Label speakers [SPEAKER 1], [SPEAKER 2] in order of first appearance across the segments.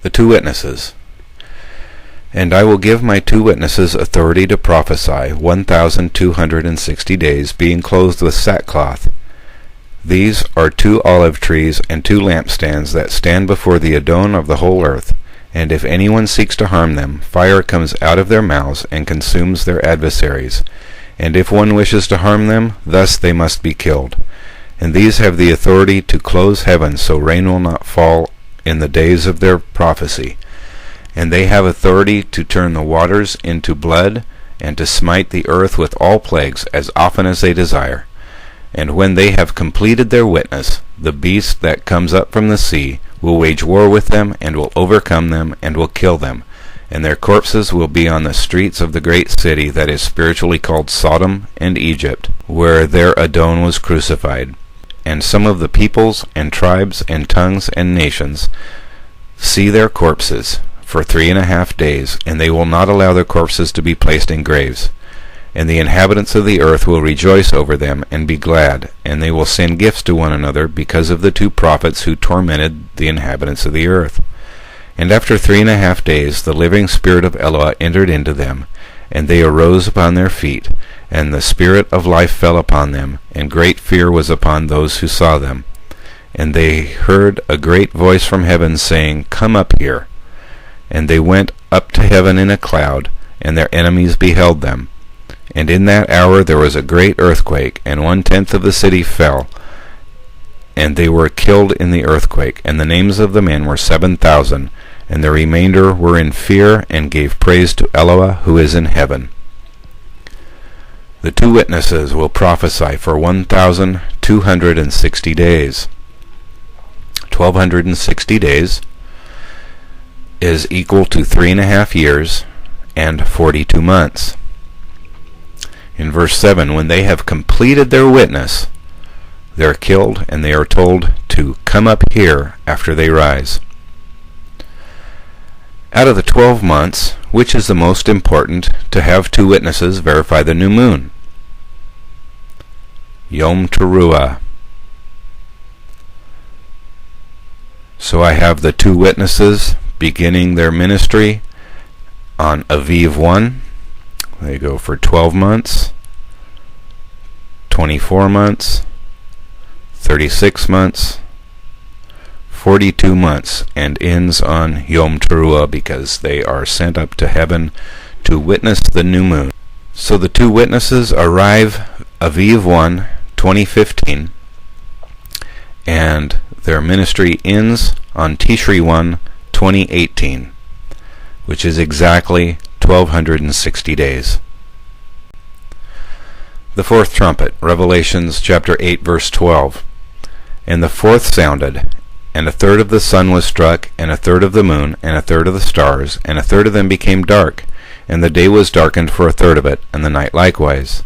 [SPEAKER 1] The two witnesses. And I will give my two witnesses authority to prophesy 1,260 days, being clothed with sackcloth. These are 2 olive trees and 2 lampstands that stand before the Adon of the whole earth. And if anyone seeks to harm them, fire comes out of their mouths and consumes their adversaries. And if one wishes to harm them, thus they must be killed. And these have the authority to close heaven, so rain will not fall in the days of their prophecy. And they have authority to turn the waters into blood, and to smite the earth with all plagues as often as they desire. And when they have completed their witness, the beast that comes up from the sea will wage war with them, and will overcome them, and will kill them. And their corpses will be on the streets of the great city that is spiritually called Sodom and Egypt, where their Adon was crucified. And some of the peoples and tribes and tongues and nations see their corpses for 3.5 days, and they will not allow their corpses to be placed in graves. And the inhabitants of the earth will rejoice over them and be glad, and they will send gifts to one another because of the 2 prophets who tormented the inhabitants of the earth. And after 3.5 days the living spirit of Eloah entered into them, and they arose upon their feet, and the spirit of life fell upon them, and great fear was upon those who saw them. And they heard a great voice from heaven saying, Come up here. And they went up to heaven in a cloud, and their enemies beheld them. And in that hour there was a great earthquake, and 1/10 of the city fell, and they were killed in the earthquake. And the names of the men were 7,000, and the remainder were in fear, and gave praise to Eloah who is in heaven. The two witnesses will prophesy for 1,260 days. 1,260 days is equal to 3.5 years and 42 months. In verse 7, when they have completed their witness, they are killed, and they are told to come up here after they rise. Out of the 12 months, which is the most important to have two witnesses verify the new moon? Yom Teruah. So I have the two witnesses beginning their ministry on Aviv 1. They go for 12 months, 24 months, 36 months, 42 months, and ends on Yom Teruah because they are sent up to heaven to witness the new moon. So the two witnesses arrive Aviv 1, 2015, and their ministry ends on Tishri 1, 2018, which is exactly 1,260 days. The fourth trumpet, Revelations chapter 8, verse 12. And the fourth sounded, and 1/3 of the sun was struck, and 1/3 of the moon, and 1/3 of the stars, and 1/3 of them became dark, and the day was darkened for 1/3 of it, and the night likewise.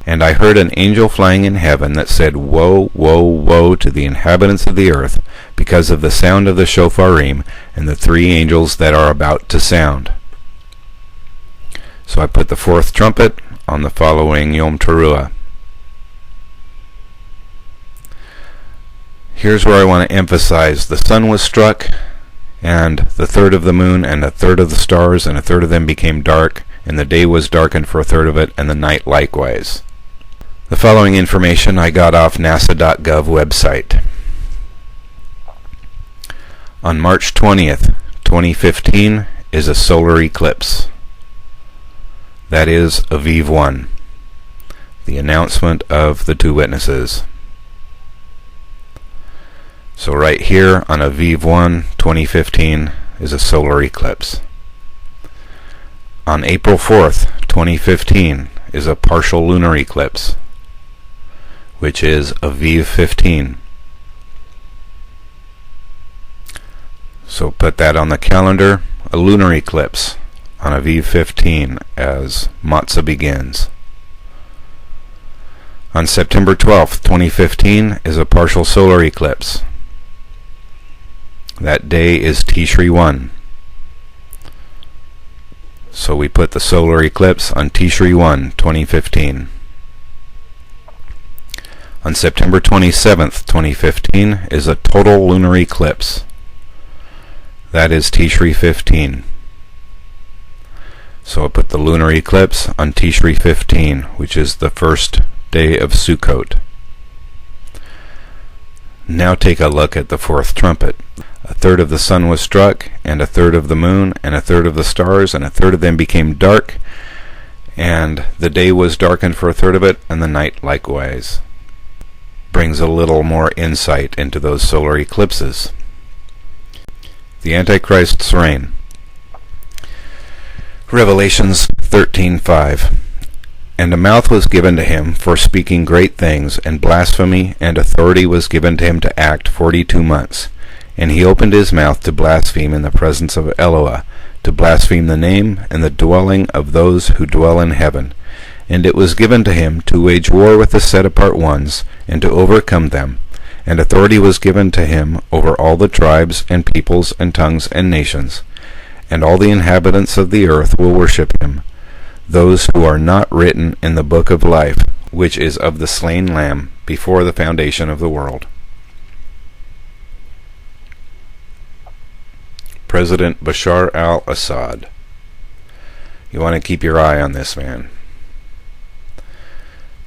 [SPEAKER 1] And I heard an angel flying in heaven that said, Woe, woe, woe to the inhabitants of the earth, because of the sound of the shopharim, and the 3 angels that are about to sound. So I put the fourth trumpet on the following Yom Teruah. Here's where I want to emphasize. The sun was struck, and the 1/3 of the moon, and 1/3 of the stars, and 1/3 of them became dark, and the day was darkened for 1/3 of it, and the night likewise. The following information I got off NASA.gov website. On March 20th, 2015 is a solar eclipse. That is Aviv 1, the announcement of the two witnesses. So right here on Aviv 1, 2015 is a solar eclipse. On April 4th, 2015 is a partial lunar eclipse, which is Aviv 15. So put that on the calendar, a lunar eclipse on Aviv 15 as Matzah begins. On September 12th, 2015 is a partial solar eclipse. That day is Tishri 1. So we put the solar eclipse on Tishri 1, 2015. On September 27th, 2015 is a total lunar eclipse. That is Tishri 15. So I put the lunar eclipse on Tishri 15, which is the first day of Sukkot. Now take a look at the fourth trumpet. A third of the sun was struck, and a third of the moon, and a third of the stars, and a third of them became dark, and the day was darkened for a third of it, and the night likewise. Brings a little more insight into those solar eclipses. The Antichrist's reign. Revelations 13:5. And a mouth was given to him for speaking great things, and blasphemy, and authority was given to him to act 42 months. And he opened his mouth to blaspheme in the presence of Eloah, to blaspheme the name and the dwelling of those who dwell in heaven. And it was given to him to wage war with the set-apart ones, and to overcome them. And authority was given to him over all the tribes and peoples and tongues and nations. And all the inhabitants of the earth will worship him, those who are not written in the book of life, which is of the slain Lamb, before the foundation of the world. President Bashar al-Assad. You want to keep your eye on this man.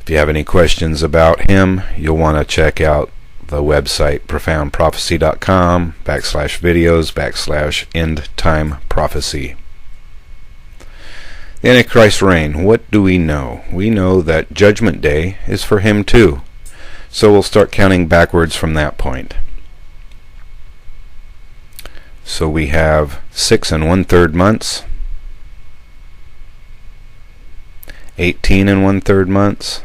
[SPEAKER 1] If you have any questions about him, you'll want to check out the website profoundprophecy.com/videos/end-time-prophecy. The Antichrist's reign. What do we know? We know that Judgment Day is for him too. So we'll start counting backwards from that point. So we have 6 1/3 months, 18 1/3 months,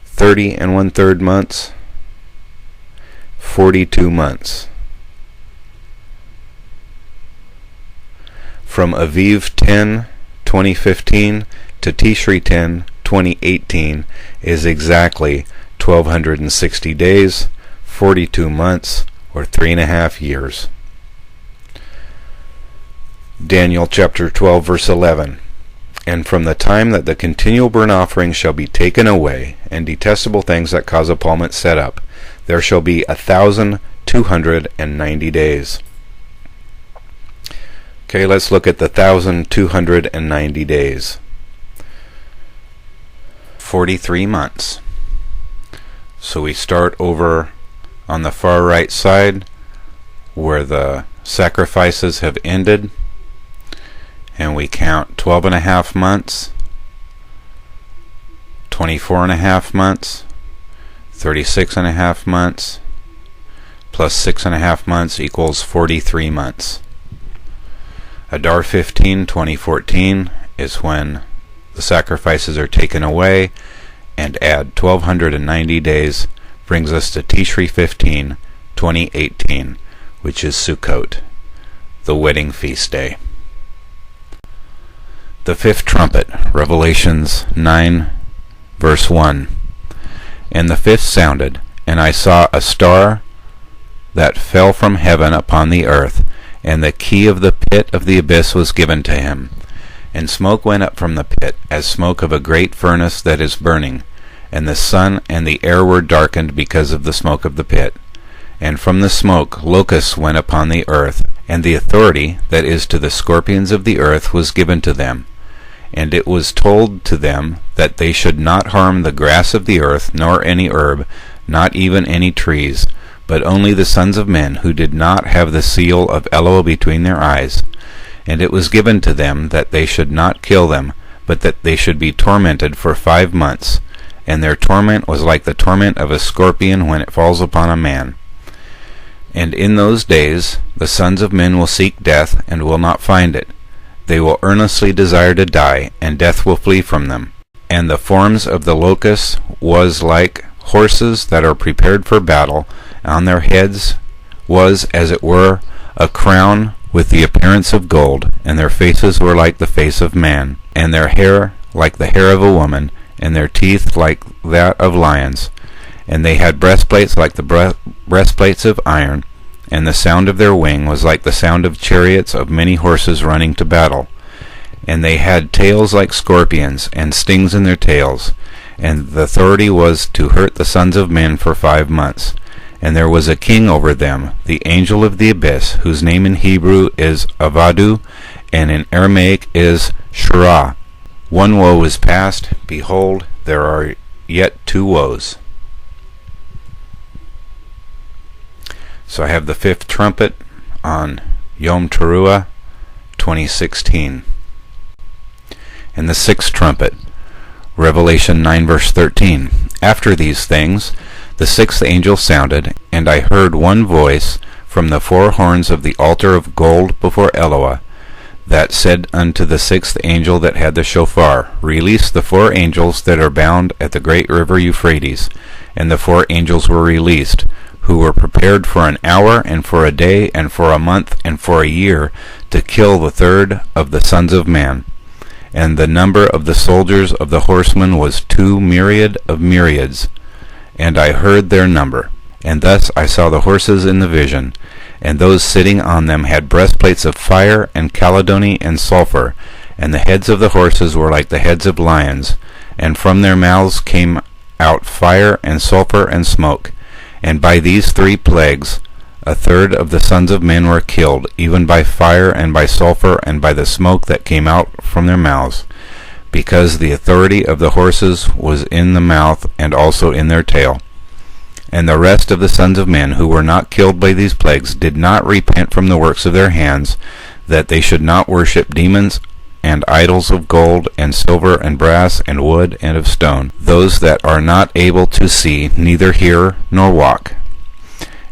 [SPEAKER 1] 30 1/3 months, 42 months. From Aviv 10, 2015 to Tishri 10, 2018 is exactly 1,260 days, 42 months, or 3.5 years. Daniel chapter 12 verse 11. And from the time that the continual burnt offering shall be taken away, and detestable things that cause appalment set up, there shall be 1,290 days. Okay, let's look at the 1,290 days. 43 months. So we start over on the far right side where the sacrifices have ended, and we count 12.5 months, 24.5 months, 36.5 months, plus 6.5 months equals 43 months. Adar 15, 2014 is when the sacrifices are taken away, and add 1,290 days brings us to Tishri 15, 2018, which is Sukkot, the wedding feast day. The fifth trumpet, Revelations 9, verse 1. And the fifth sounded, and I saw a star that fell from heaven upon the earth, and the key of the pit of the abyss was given to him. And smoke went up from the pit, as smoke of a great furnace that is burning, and the sun and the air were darkened because of the smoke of the pit. And from the smoke locusts went upon the earth, and the authority that is to the scorpions of the earth was given to them. And it was told to them that they should not harm the grass of the earth, nor any herb, not even any trees, but only the sons of men who did not have the seal of Eloah between their eyes. And it was given to them that they should not kill them, but that they should be tormented for 5 months. And their torment was like the torment of a scorpion when it falls upon a man. And in those days the sons of men will seek death, and will not find it. They will earnestly desire to die, and death will flee from them. And the forms of the locusts was like horses that are prepared for battle. On their heads was, as it were, a crown with the appearance of gold, and their faces were like the face of man, and their hair like the hair of a woman, and their teeth like that of lions. And they had breastplates like the breastplates of iron, and the sound of their wing was like the sound of chariots of many horses running to battle. And they had tails like scorpions, and stings in their tails. And the authority was to hurt the sons of men for 5 months. And there was a king over them, the angel of the abyss, whose name in Hebrew is Avadu, and in Aramaic is Shirah. One woe is past. Behold, there are yet two woes. So I have the fifth trumpet on Yom Teruah 2016. And the sixth trumpet, Revelation 9 verse 13. After these things, the sixth angel sounded, and I heard one voice from the four horns of the altar of gold before Eloah, that said unto the sixth angel that had the shofar, Release the four angels that are bound at the great river Euphrates. And the four angels were released, who were prepared for an hour, and for a day, and for a month, and for a year, to kill the third of the sons of man. And the number of the soldiers of the horsemen was 2 myriad of myriads. And I heard their number. And thus I saw the horses in the vision, and those sitting on them had breastplates of fire, and chalcedony, and sulfur, and the heads of the horses were like the heads of lions, and from their mouths came out fire, and sulfur, and smoke. And by these 3 plagues a third of the sons of men were killed, even by fire, and by sulfur, and by the smoke that came out from their mouths, because the authority of the horses was in the mouth, and also in their tail. And the rest of the sons of men who were not killed by these plagues did not repent from the works of their hands, that they should not worship demons and idols of gold and silver and brass and wood and of stone, those that are not able to see, neither hear nor walk.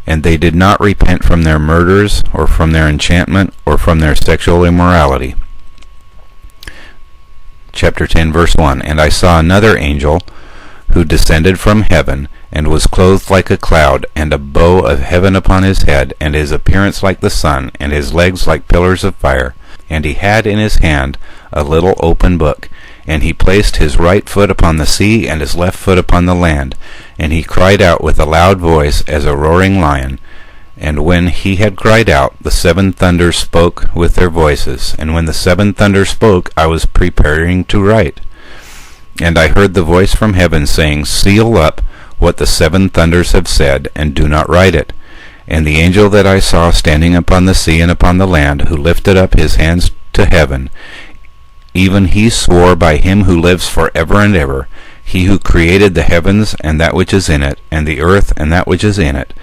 [SPEAKER 1] And they did not repent from their murders, or from their enchantment, or from their sexual immorality. Chapter 10 verse 1. And I saw another angel, who descended from heaven, and was clothed like a cloud, and a bow of heaven upon his head, and his appearance like the sun, and his legs like pillars of fire. And he had in his hand a little open book, and he placed his right foot upon the sea, and his left foot upon the land. And he cried out with a loud voice as a roaring lion. And when he had cried out, the 7 thunders spoke with their voices. And when the 7 thunders spoke, I was preparing to write. And I heard the voice from heaven saying, Seal up what the 7 thunders have said, and do not write it. And the angel that I saw standing upon the sea and upon the land, who lifted up his hands to heaven, even he swore by him who lives for ever and ever, he who created the heavens and that which is in it, and the earth and that which is in it,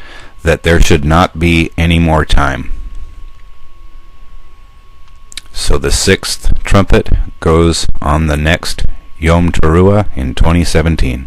[SPEAKER 1] that there should not be any more time. So the 6th trumpet goes on the next Yom Teruah in 2017.